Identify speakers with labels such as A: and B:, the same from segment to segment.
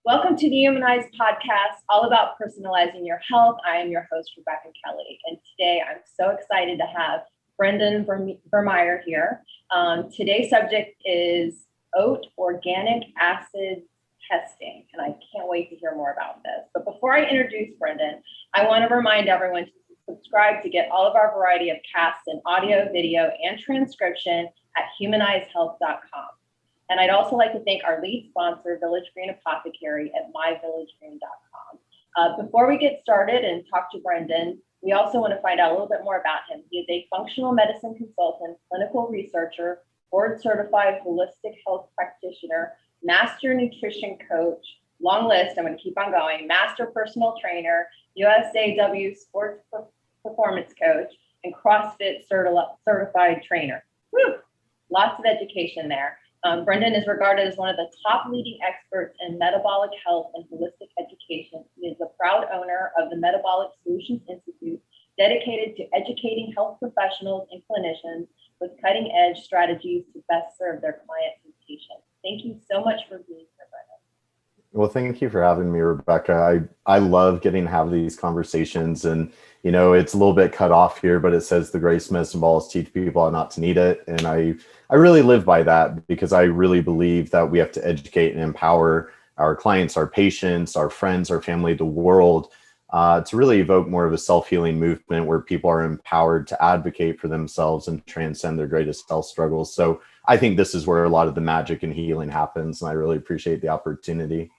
A: Welcome to the Humanized podcast, all about personalizing your health. I am your host, Rebecca Kelly, and today I'm so excited to have Brendan Vermeire here. Today's subject is oat organic acid testing, and I can't wait to hear more about this. But before I introduce Brendan, I want to remind everyone to subscribe to get all of our variety of casts in audio, video, and transcription at humanizedhealth.com. And I'd also like to thank our lead sponsor, Village Green Apothecary at myvillagegreen.com. Before we get started and talk to Brendan, we also want to find out a little bit more about him. He is a functional medicine consultant, clinical researcher, board certified holistic health practitioner, master nutrition coach, long list, I'm going to keep on going, master personal trainer, USAW sports performance coach, and CrossFit certified trainer. Whew, lots of education there. Brendan is regarded as one of the top leading experts in metabolic health and holistic education. He is the proud owner of the Metabolic Solutions Institute, dedicated to educating health professionals and clinicians with cutting-edge strategies to best serve their clients and patients. Thank you so much for being here, Brendan.
B: Well, thank you for having me, Rebecca. I love getting to have these conversations, and it's a little bit cut off here, but it says the greatest medicine balls teach people how not to need it. And I really live by that, because I really believe that we have to educate and empower our clients, our patients, our friends, our family, the world, to really evoke more of a self-healing movement where people are empowered to advocate for themselves and transcend their greatest health struggles. So I think this is where a lot of the magic and healing happens, and I really appreciate the opportunity.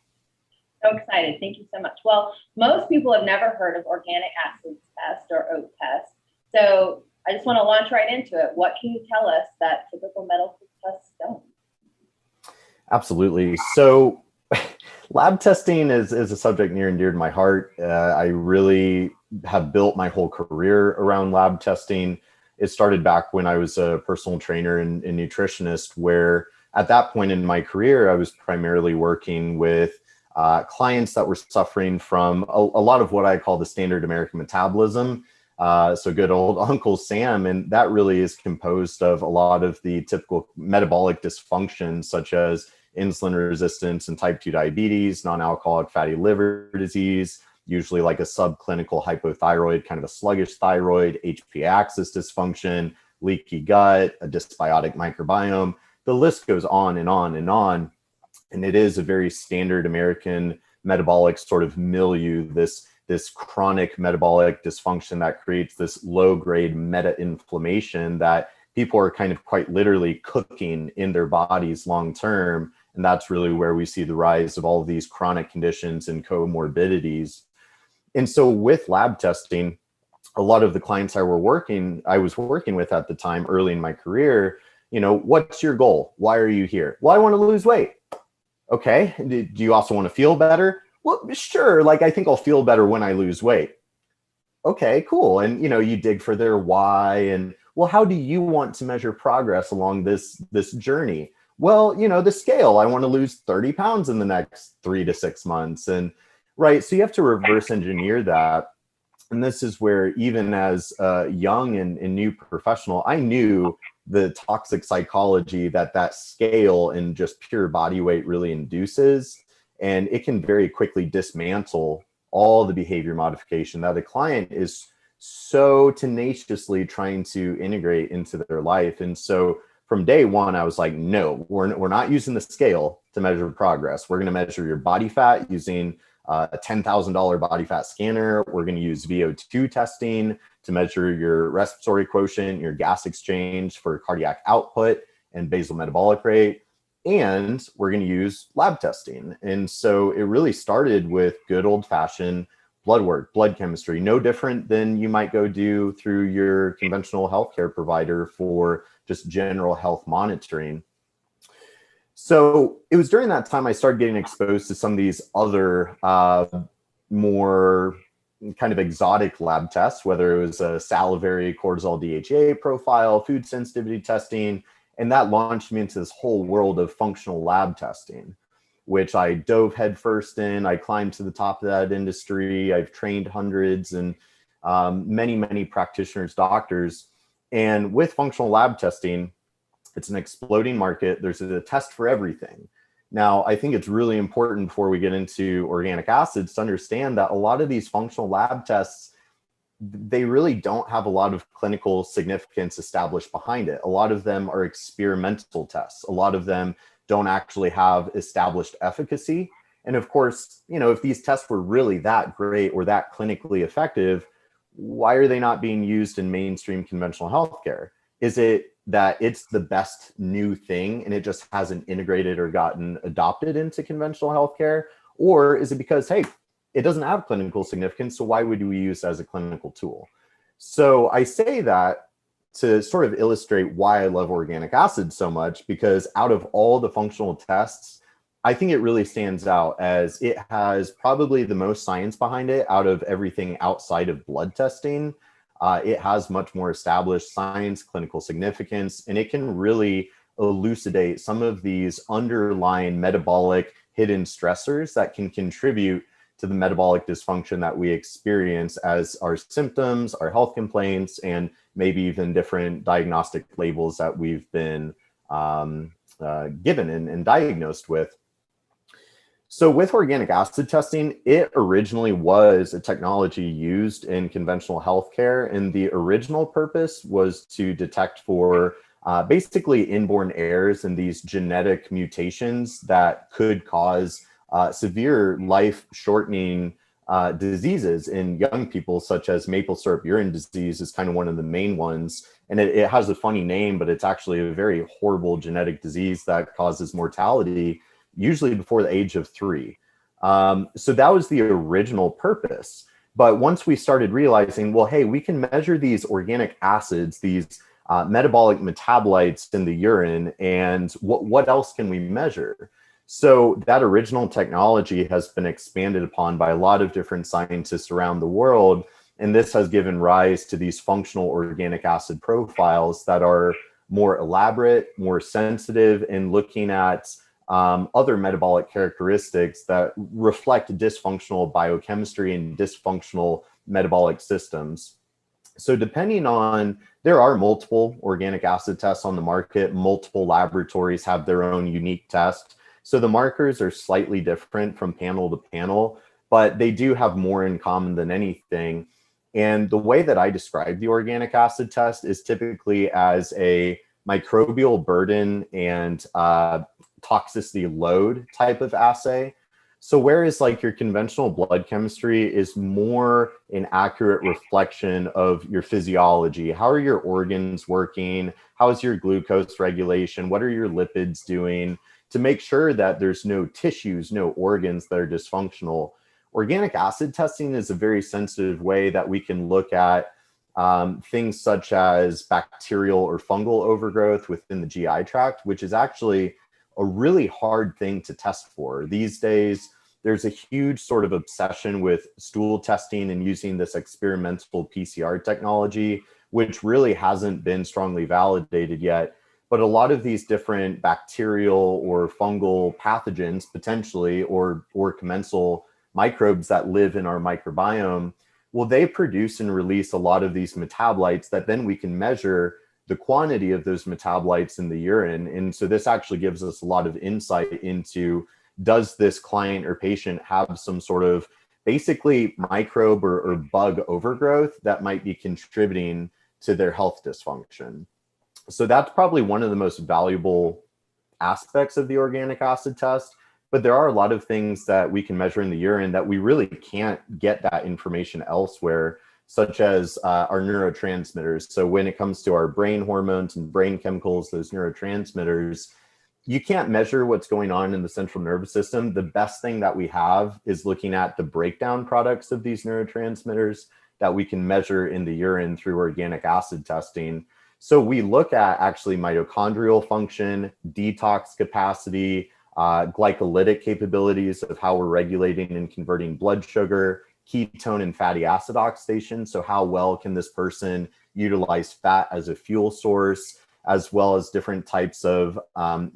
A: So excited. Thank you so much. Well, most people have never heard of organic acids test or oat test. So I just want to launch right into it. What can you tell us that typical medical tests don't?
B: Absolutely. So lab testing is a subject near and dear to my heart. I really have built my whole career around lab testing. It started back when I was a personal trainer and nutritionist, where at that point in my career, I was primarily working with clients that were suffering from a lot of what I call the standard American metabolism. So good old Uncle Sam. And that really is composed of a lot of the typical metabolic dysfunctions, such as insulin resistance and type 2 diabetes, non-alcoholic fatty liver disease, usually like a subclinical hypothyroid, kind of a sluggish thyroid, HPA axis dysfunction, leaky gut, a dysbiotic microbiome. The list goes on and on and on. And it is a very standard American metabolic sort of milieu, this chronic metabolic dysfunction that creates this low-grade meta-inflammation that people are kind of quite literally cooking in their bodies long-term. And that's really where we see the rise of all of these chronic conditions and comorbidities. And so with lab testing, a lot of the clients I was working with at the time, early in my career, what's your goal? Why are you here? Well, I want to lose weight. Okay. Do you also want to feel better? Well, sure. I think I'll feel better when I lose weight. Okay, cool. And, you dig for their why. And, well, how do you want to measure progress along this journey? Well, the scale, I want to lose 30 pounds in the next 3 to 6 months. And right. So you have to reverse engineer that. And this is where, even as a young and new professional, I knew the toxic psychology that scale and just pure body weight really induces. And it can very quickly dismantle all the behavior modification that a client is so tenaciously trying to integrate into their life. And so from day one, I was like, no, we're not using the scale to measure progress. We're going to measure your body fat using a $10,000 body fat scanner. We're going to use VO2 testing to measure your respiratory quotient, your gas exchange for cardiac output and basal metabolic rate. And we're going to use lab testing. And so it really started with good old fashioned blood work, blood chemistry, no different than you might go do through your conventional healthcare provider for just general health monitoring. So it was during that time I started getting exposed to some of these other more kind of exotic lab tests, whether it was a salivary cortisol DHEA profile, food sensitivity testing, and that launched me into this whole world of functional lab testing, which I dove headfirst in. I climbed to the top of that industry. I've trained hundreds and many, many practitioners, doctors. And with functional lab testing, it's an exploding market. There's a test for everything. Now, I think it's really important before we get into organic acids to understand that a lot of these functional lab tests, they really don't have a lot of clinical significance established behind it. A lot of them are experimental tests. A lot of them don't actually have established efficacy. And of course, if these tests were really that great or that clinically effective, why are they not being used in mainstream conventional healthcare? Is it that it's the best new thing and it just hasn't integrated or gotten adopted into conventional healthcare? Or is it because, hey, it doesn't have clinical significance, so why would we use it as a clinical tool? So I say that to sort of illustrate why I love organic acids so much, because out of all the functional tests, I think it really stands out as it has probably the most science behind it out of everything outside of blood testing. It has much more established science, clinical significance, and it can really elucidate some of these underlying metabolic hidden stressors that can contribute to the metabolic dysfunction that we experience as our symptoms, our health complaints, and maybe even different diagnostic labels that we've been given and diagnosed with. So with organic acid testing, it originally was a technology used in conventional healthcare, and the original purpose was to detect for basically inborn errors in these genetic mutations that could cause severe life-shortening diseases in young people, such as maple syrup urine disease is kind of one of the main ones. And it has a funny name, but it's actually a very horrible genetic disease that causes mortality usually before the age of 3. So that was the original purpose. But once we started realizing, well, hey, we can measure these organic acids, these metabolic metabolites in the urine, and what else can we measure? So that original technology has been expanded upon by a lot of different scientists around the world. And this has given rise to these functional organic acid profiles that are more elaborate, more sensitive, and looking at other metabolic characteristics that reflect dysfunctional biochemistry and dysfunctional metabolic systems. So depending on, there are multiple organic acid tests on the market, multiple laboratories have their own unique test. So the markers are slightly different from panel to panel, but they do have more in common than anything. And the way that I describe the organic acid test is typically as a microbial burden and toxicity load type of assay. So whereas like your conventional blood chemistry is more an accurate reflection of your physiology, how are your organs working? How is your glucose regulation? What are your lipids doing to make sure that there's no tissues, no organs that are dysfunctional? Organic acid testing is a very sensitive way that we can look at things such as bacterial or fungal overgrowth within the GI tract, which is actually a really hard thing to test for. These days, there's a huge sort of obsession with stool testing and using this experimental PCR technology, which really hasn't been strongly validated yet. But a lot of these different bacterial or fungal pathogens, potentially, or commensal microbes that live in our microbiome, well, they produce and release a lot of these metabolites that then we can measure the quantity of those metabolites in the urine. And so this actually gives us a lot of insight into, does this client or patient have some sort of basically microbe or bug overgrowth that might be contributing to their health dysfunction? So that's probably one of the most valuable aspects of the organic acid test. But there are a lot of things that we can measure in the urine that we really can't get that information elsewhere, such as our neurotransmitters. So when it comes to our brain hormones and brain chemicals, those neurotransmitters, you can't measure what's going on in the central nervous system. The best thing that we have is looking at the breakdown products of these neurotransmitters that we can measure in the urine through organic acid testing. So we look at actually mitochondrial function, detox capacity, glycolytic capabilities of how we're regulating and converting blood sugar, ketone and fatty acid oxidation. So how well can this person utilize fat as a fuel source, as well as different types of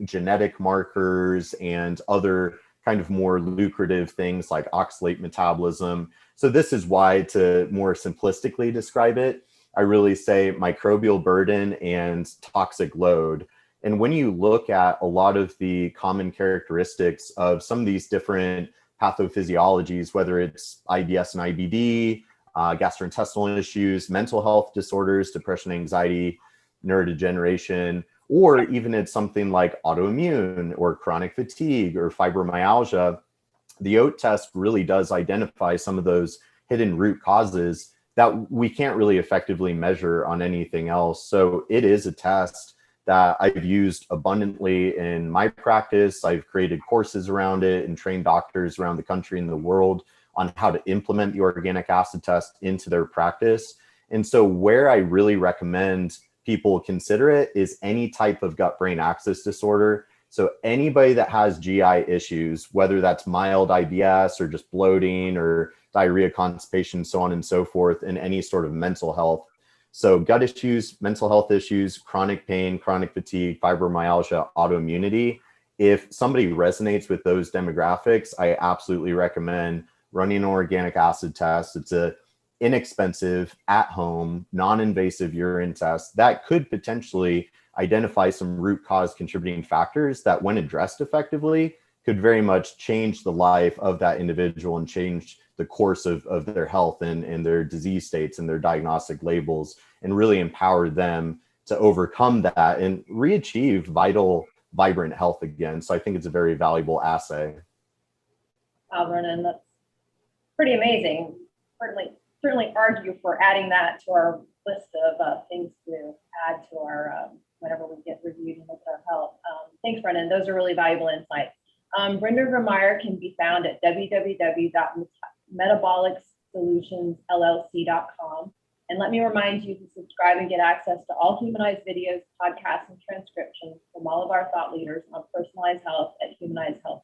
B: genetic markers and other kind of more lucrative things like oxalate metabolism. So this is why, to more simplistically describe it, I really say microbial burden and toxic load. And when you look at a lot of the common characteristics of some of these different pathophysiologies, whether it's IBS and IBD, gastrointestinal issues, mental health disorders, depression, anxiety, neurodegeneration, or even it's something like autoimmune or chronic fatigue or fibromyalgia, the OAT test really does identify some of those hidden root causes that we can't really effectively measure on anything else. So it is a test that I've used abundantly in my practice. I've created courses around it and trained doctors around the country and the world on how to implement the organic acid test into their practice. And so where I really recommend people consider it is any type of gut-brain axis disorder. So anybody that has GI issues, whether that's mild IBS or just bloating or diarrhea, constipation, so on and so forth, and any sort of mental health. So gut issues, mental health issues, chronic pain, chronic fatigue, fibromyalgia, autoimmunity. If somebody resonates with those demographics, I absolutely recommend running an organic acid test. It's a inexpensive, at-home, non-invasive urine test that could potentially identify some root cause contributing factors that, when addressed effectively, could very much change the life of that individual and change the course of their health and their disease states and their diagnostic labels, and really empower them to overcome that and re-achieve vital, vibrant health again. So I think it's a very valuable assay.
A: Wow, Vernon, that's pretty amazing. Certainly argue for adding that to our list of things to add to our whenever we get reviewed and look at our health. Thanks, Brendan. Those are really valuable insights. Brenda Vermeire can be found at www.metabolicsolutions.llc.com. And let me remind you to subscribe and get access to all Humanized videos, podcasts, and transcriptions from all of our thought leaders on personalized health at humanizedhealth.com.